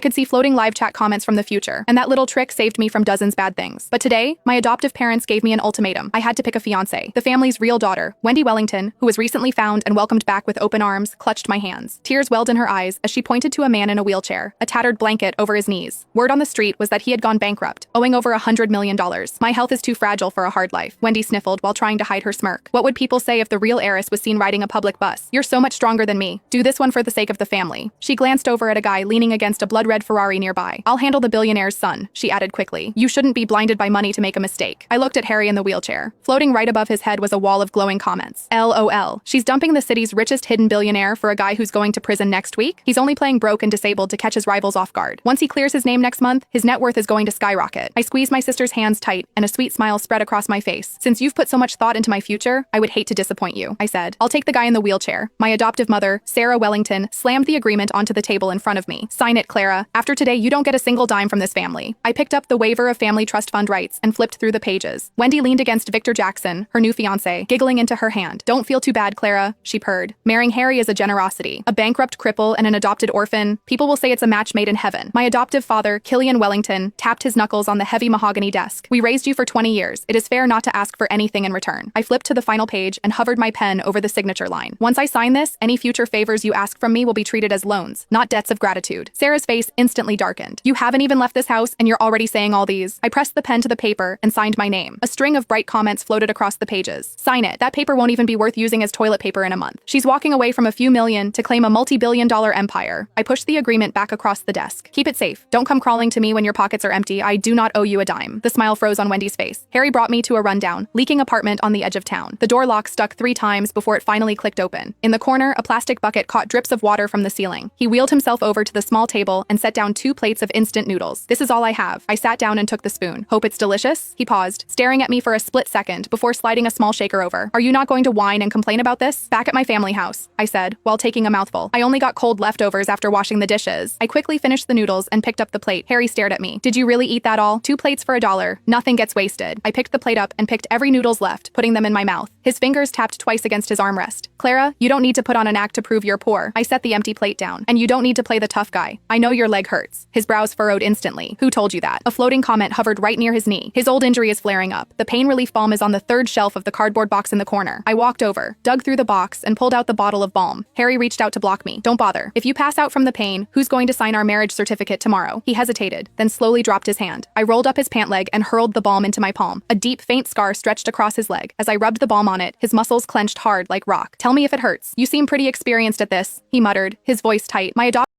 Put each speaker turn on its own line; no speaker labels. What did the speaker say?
could see floating live chat comments from the future, and that little trick saved me from dozens bad things. But today, my adoptive parents gave me an ultimatum. I had to pick a fiancé. The family's real daughter, Wendy Wellington, who was recently found and welcomed back with open arms, clutched my hands. Tears welled in her eyes as she pointed to a man in a wheelchair, a tattered blanket over his knees. Word on the street was that he had gone bankrupt, owing over $100 million. My health is too fragile for a hard life, Wendy sniffled while trying to hide her smirk. What would people say if the real heiress was seen riding a public bus? You're so much stronger than me. Do this one for the sake of the family. She glanced over at a guy leaning against a blood-red Ferrari nearby. I'll handle the billionaire's son, she added quickly. You shouldn't be blinded by money to make a mistake. I looked at Harry in the wheelchair. Floating right above his head was a wall of glowing comments. LOL. She's dumping the city's richest hidden billionaire for a guy who's going to prison next week? He's only playing broke and disabled to catch his rivals off guard. Once he clears his name next month, his net worth is going to skyrocket. I squeezed my sister's hands tight, and a sweet smile spread across my face. Since you've put so much thought into my future, I would hate to disappoint you, I said. I'll take the guy in the wheelchair. My adoptive mother, Sarah Wellington, slammed the agreement onto the table in front of me. Sign it, Clara. After today, you don't get a single dime from this family. I picked up the waiver of family trust fund rights and flipped through the pages. Wendy leaned against Victor Jackson, her new fiancé, giggling into her hand. Don't feel too bad, Clara, she purred. Marrying Harry is a generosity. A bankrupt cripple and an adopted orphan, people will say it's a match made in heaven. My adoptive father, Killian Wellington, tapped his knuckles on the heavy mahogany desk. We raised you for 20 years. It is fair not to ask for anything in return. I flipped to the final page and hovered my pen over the signature line. Once I sign this, any future favors you ask from me will be treated as loans, not debts of gratitude. Sarah's face instantly darkened. You haven't even left this house and you're already saying all these. I pressed the pen to the paper and signed my name. A string of bright comments floated across the pages. Sign it. That paper won't even be worth using as toilet paper in a month. She's walking away from a few million to claim a multi-billion-dollar empire. I pushed the agreement back across the desk. Keep it safe. Don't come crawling to me when your pockets are empty. I do not owe you a dime. The smile froze on Wendy's face. Harry brought me to a rundown, leaking apartment on the edge of town. The door lock stuck 3 times before it finally clicked open. In the corner, a plastic bucket caught drips of water from the ceiling. He wheeled himself over to the small table and set down 2 plates of instant noodles. This is all I have. I sat down and took the spoon. Hope it's delicious? He paused, staring at me for a split second before sliding a small shaker over. Are you not going to whine and complain about this? Back at my family house, I said, while taking a mouthful. I only got cold leftovers after washing the dishes. I quickly finished the noodles and picked up the plate. Harry stared at me. Did you really eat that all? 2 plates for $1. Nothing gets wasted. I picked the plate up and picked every noodles left, putting them in my mouth. His fingers tapped twice against his armrest. Clara, you don't need to put on an act to prove you're poor. I set the empty plate down. And you don't need to play the tough guy. I know your leg hurts. His brows furrowed instantly. Who told you that? A floating comment hovered right near his knee. His old injury is flaring up. The pain relief balm is on the 3rd shelf of the cardboard box in the corner. I walked over, dug through the box, and pulled out the bottle of balm. Harry reached out to block me. Don't bother. If you pass out from the pain, who's going to sign our marriage certificate tomorrow? He hesitated, then slowly dropped his hand. I rolled up his pant leg and hurled the balm into my palm. A deep, faint scar stretched across his leg. As I rubbed the balm on it, his muscles clenched hard like rock. Tell me if it hurts. You seem pretty experienced at this, he muttered, his voice tight. My